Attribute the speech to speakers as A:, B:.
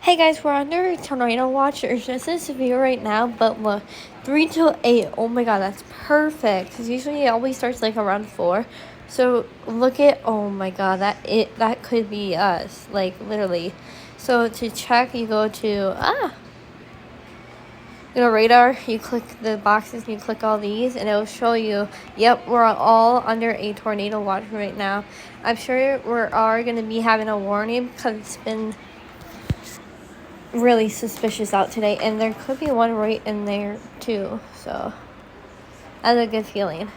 A: Hey guys, we're under tornado watch. There's just this severe right now, but look, 3 to 8. Oh my god, that's perfect. Because usually it always starts like around 4. So look at, oh my god, that could be us, like literally. So to check, you go to radar. You click the boxes, and you click all these, and it'll show you. Yep, we're all under a tornado watch right now. I'm sure we are gonna be having a warning because it's been really suspicious out today, and there could be one right in there too, so that's a good feeling.